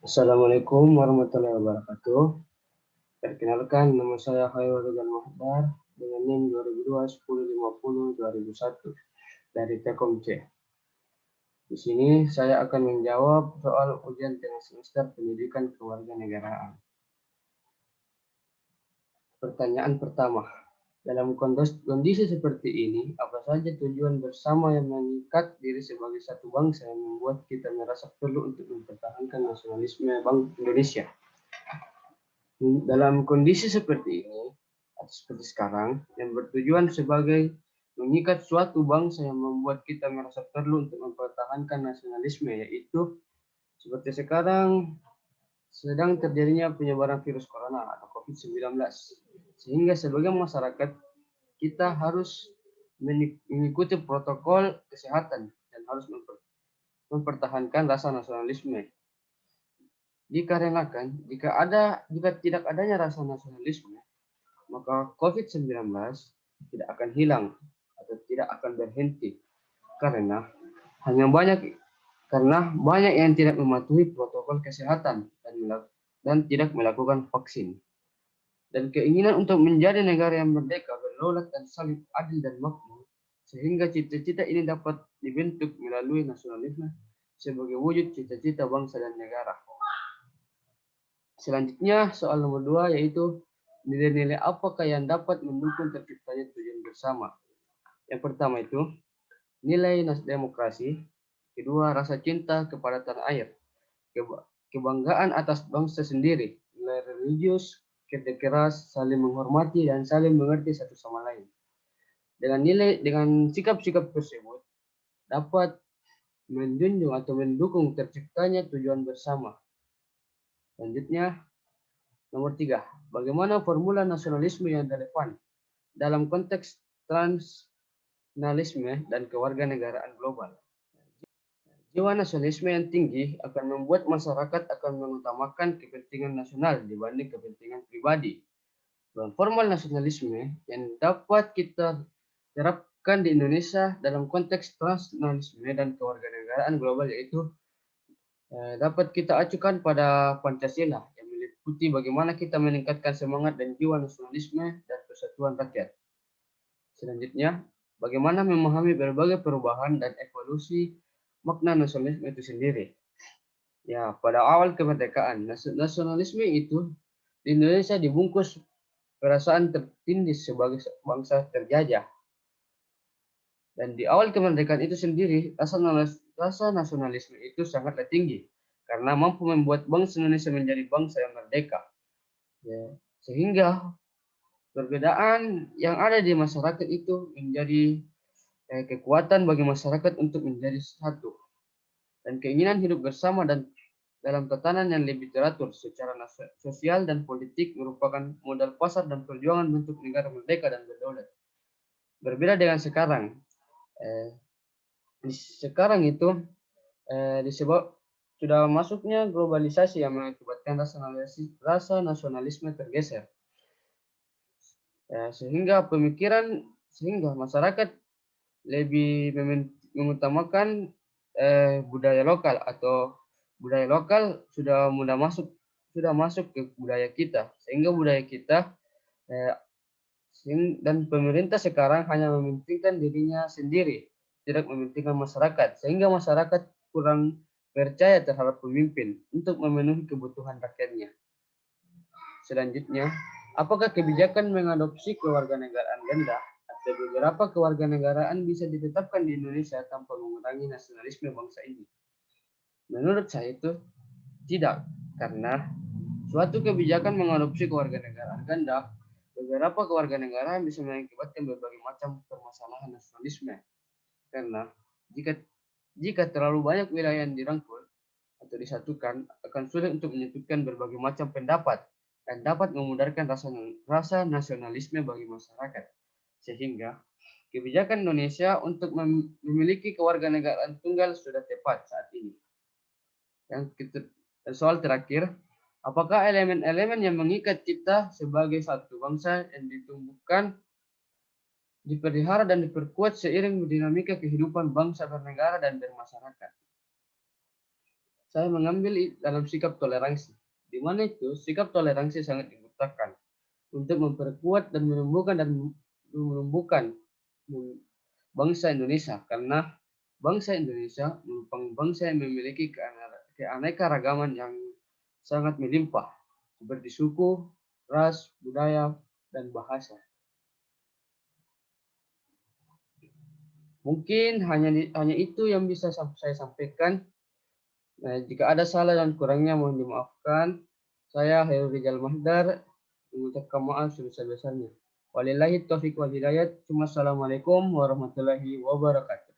Assalamualaikum warahmatullahi wabarakatuh. Perkenalkan, nama saya Khairul Rizal Mahdar dengan NIM 2002-1050-2001 dari Telkom C. Di sini saya akan menjawab soal ujian tengah semester pendidikan kewarganegaraan. Pertanyaan pertama, dalam kondisi seperti ini, apa saja tujuan bersama yang mengikat diri sebagai satu bangsa yang membuat kita merasa perlu untuk mempertahankan nasionalisme Bank Indonesia? Dalam kondisi seperti ini, atau seperti sekarang, yang bertujuan sebagai mengikat suatu bangsa yang membuat kita merasa perlu untuk mempertahankan nasionalisme, yaitu seperti sekarang sedang terjadinya penyebaran virus corona atau COVID-19. Sehingga sebagai masyarakat, kita harus mengikuti protokol kesehatan dan harus mempertahankan rasa nasionalisme. Dikarenakan jika tidak adanya rasa nasionalisme, maka COVID-19 tidak akan hilang atau tidak akan berhenti karena banyak yang tidak mematuhi protokol kesehatan dan tidak melakukan vaksin. Dan keinginan untuk menjadi negara yang merdeka, berdaulat dan saling adil dan makmur, sehingga cita-cita ini dapat dibentuk melalui nasionalisme sebagai wujud cita-cita bangsa dan negara. Selanjutnya soal nomor 2 yaitu nilai-nilai apakah yang dapat mendukung terciptanya tujuan bersama. Yang pertama itu nilai demokrasi, kedua rasa cinta kepada tanah air, kebanggaan atas bangsa sendiri, nilai religius, kerja keras, saling menghormati dan saling mengerti satu sama lain. Dengan sikap-sikap tersebut dapat menjunjung atau mendukung terciptanya tujuan bersama. Selanjutnya, nomor 3. Bagaimana formula nasionalisme yang relevan dalam konteks transnasionalisme dan kewarganegaraan global? Jiwa nasionalisme yang tinggi akan membuat masyarakat akan mengutamakan kepentingan nasional dibanding kepentingan pribadi. Dan formal nasionalisme yang dapat kita terapkan di Indonesia dalam konteks transnasionalisme dan kewarganegaraan global yaitu dapat kita acukan pada Pancasila yang meliputi bagaimana kita meningkatkan semangat dan jiwa nasionalisme dan persatuan rakyat. Selanjutnya, bagaimana memahami berbagai perubahan dan evolusi makna nasionalisme itu sendiri. Ya, pada awal kemerdekaan, nasionalisme itu di Indonesia dibungkus perasaan tertindih sebagai bangsa terjajah. Dan di awal kemerdekaan itu sendiri, rasa nasionalisme itu sangatlah tinggi karena mampu membuat bangsa Indonesia menjadi bangsa yang merdeka. Ya, sehingga perbedaan yang ada di masyarakat itu menjadi kekuatan bagi masyarakat untuk menjadi satu. Dan keinginan hidup bersama dan dalam tatanan yang lebih teratur secara sosial dan politik merupakan modal pasar dan perjuangan bentuk negara merdeka dan berdaulat. Berbeda dengan sekarang. Sekarang itu disebab sudah masuknya globalisasi yang mengakibatkan rasa nasionalisme tergeser. Sehingga masyarakat lebih mengutamakan budaya lokal atau budaya lokal sudah masuk ke budaya kita, sehingga budaya kita dan pemerintah sekarang hanya mementingkan dirinya sendiri, tidak mementingkan masyarakat, sehingga masyarakat kurang percaya terhadap pemimpin untuk memenuhi kebutuhan rakyatnya. Selanjutnya, apakah kebijakan mengadopsi kewarganegaraan ganda atau beberapa kewarganegaraan bisa ditetapkan di Indonesia tanpa mengurangi nasionalisme bangsa ini? Menurut saya itu tidak, karena suatu kebijakan mengadopsi kewarganegaraan ganda, beberapa kewarganegaraan bisa mengakibatkan berbagai macam permasalahan nasionalisme. Karena jika terlalu banyak wilayah yang dirangkul atau disatukan, akan sulit untuk menyatukan berbagai macam pendapat dan dapat memudarkan rasa nasionalisme bagi masyarakat. Sehingga kebijakan Indonesia untuk memiliki kewarganegaraan tunggal sudah tepat saat ini. Soal terakhir, apakah elemen-elemen yang mengikat kita sebagai satu bangsa yang ditumbuhkan, dipelihara dan diperkuat seiring dinamika kehidupan bangsa bernegara dan bermasyarakat? saya mengambil dalam sikap toleransi, di mana itu sikap toleransi sangat dibutuhkan untuk memperkuat dan menumbuhkan bangsa Indonesia, karena bangsa Indonesia merupakan bangsa yang memiliki keanekaragaman yang sangat melimpah, seperti suku, ras, budaya, dan bahasa. Mungkin hanya itu yang bisa saya sampaikan. Jika ada salah dan kurangnya mohon dimaafkan. Saya Hairul Rizal Mahdar mengucapkan maaf sebesar-besarnya. Walillahi taufiq wal hidayah. Assalamualaikum warahmatullahi wabarakatuh.